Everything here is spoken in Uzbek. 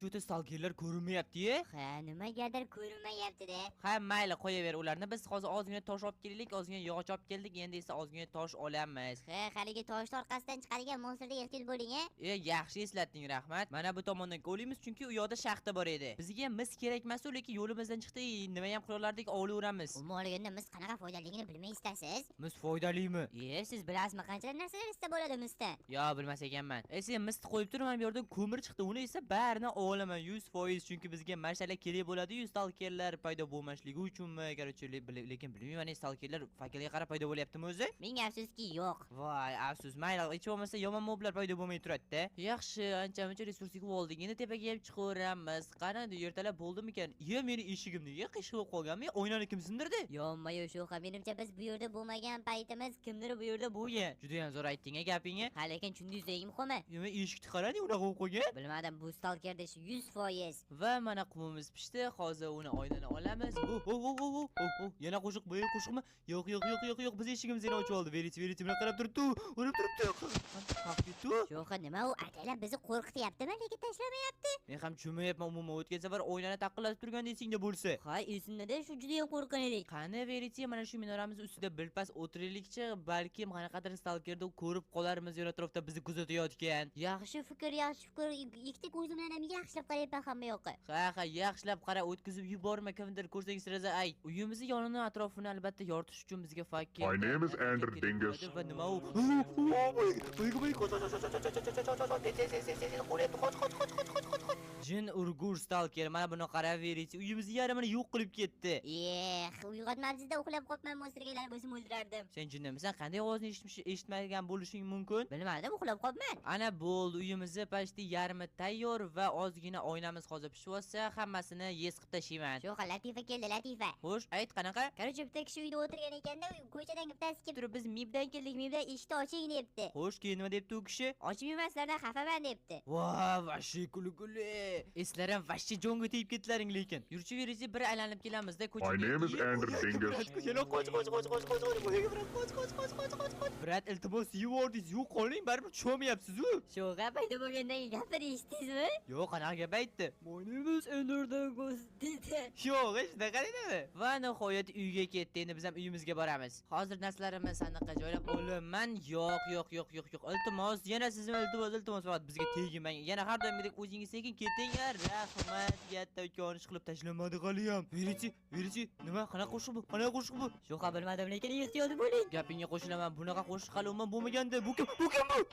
Juda stalkerlar ko'rinmayapti-ya. Ha, nimagadir ko'rinmayapti-da. Ha, mayli, qo'yaver ularni. Biz hozir ozgina tosh olib keldik, ozgina yog'och olib keldik, endi esa ozgina tosh olamiz. Ha, haligi toshni orqasidan chiqadigan monsterga ehtiyot bo'ling, a. Yaxshi eslatding, rahmat. Mana bu tomondan qo'yamiz, chunki u yoqda shaxta bor edi. Bizga mis kerak emas, lekin yo'limizdan chiqdi, nima ham qila olardik, olaveramiz. Umuman olganda mis qanaqa foydaligini bilmaysizsiz. Mis foydalimi? Siz bilasizmi qancha narsalar istab bo'ladi misdan? Yo, bilmas ekanman. Sen misni qo'yib turman, bu yerdan ko'mir chiqdi. Uni esa barini olaman 100%, chunki bizga mashala kerak bo'ladi-yu, stalkerlar paydo bo'lmasligi uchunmi? Короче, lekin bilmayman, stalkerlar fakelga qarab paydo bo'lyaptimi o'zi? Ming afsuski yo'q. Voy, afsus. Mayli, hech bo'lmasa yomon moblar paydo bo'lmay turadi-da. Yaxshi, ancha-muncha resursga oldik. Endi tepaga ham chiqaveramiz. Qani, ertalab bo'ldimikan? Meni eshigim nega qiyshiq bo'lib qolganmi? Oynani kim sindirdi? Yonma-yo shu menimcha biz bu yerda bo'lmagan paytimiz kimdir bu yerda bo'lgan. Juda ham zo'r aytding-a gapingni. Ha, lekin tushundingizmi muhimi? Eshikni qarang, unaqa bo'lib qolgan. Bilmadim, bu stalker desh 100%. Va mana qumimiz pishdi. Hozir uni oynani olamiz. Yana qo'shiqmi? Yo'q. Biz eshigimizni ochib oldi. Veriti bilan qarab turibdi. Urib turibdi. Sho'xa nima u? Ataylab bizni qo'rqityaptimi, lekin tashlamayapti. Men ham tushunmayapman, umuman o'tgan safar o'ynani taqillatib turgan desingda bo'lsa. Ha, esimda-da, shu juda ham qo'rqin edik. Qani Veriti, mana shu minoramiz ustida birpas o'tiraylikchi, balki qanaqadir stalkerni ko'rib qolarmiz yo'l atrofda bizni kuzatayotgan. Yaxshi fikr. Ikkita ko'zim bilan ham yaxshilab qarayapman hamma yoqqa. Ha, yaxshilab qara, o'tkazib yuborma, kimdir ko'rsangiz siraza ayt. Uyimizni yonini atrofini albatta yoritish uchun bizga fakir. My name is Andrew Dingus. Va nima u? Jin urgur stalker, mana buni qarab Veriti, uyimizni yarmini yo'q qilib ketdi. Uyg'otmabsizda, uxlab qolibman, monstergalar bo'lsam o'ldirardim. Sen jinnimisan? Qanday ovozni eshitmagan bo'lishing mumkin? Bilmadim, uxlab qolibman. Ana bo'ldi, uyimizni pashti yarmi tayyor va ozgina oynamiz hozir pishib olsa, hammasini yes qilib tashlayman. Sho'xa, Latifa keldi, Latifa. Xo'sh, ayt qanaqa? Короче, bitta kishi uyda o'tirgan ekanda, ko'chadan bittasi kelib turib, biz MIBdan keldik, MIBdan eshikni oching debdi. Xo'sh, keyin nima debdi u kishi? Ochib yurmaslardan xafaman debdi. Voy, vashi kulguli. Eslarim vashi jonga tegib ketlaring lekin. Yurchi Veriti, bir aylanib kelamiz-da ko'chaga. My name is Andrew Dingus. Qoch. Brat, iltimos, yuvordingiz, yo'q qoling, baribir tushunmayapsiz-ku. Sho'xa paydo bo'lgandan gapini eshitdingizmi? Yo'q, qanaqa gap aytdi? My name is Andrew Dingus dedi. Yo'q, hech naqa dedimi? Va nihoyat uyga ketdi. Endi biz ham uyimizga boramiz. Hozir narsalarimizni sandiqqa joylab olaman. Yo'q. Iltimos, yana sizni iltimos, faqat bizga tegmang. Yana har doimgidek o'zingiz sekin ketinglar. Rahmat, katta ukonish qilib tashlamadi hali ham. Veriti, nima? Qanaqa qo'shiq bu? Sho'xa bilmadim, lekin ehtiyot bo'ling. Gapingga qo'shilaman. Bunaqa qo'shiq hali umuman bo'lmaganda. Bu kim bu?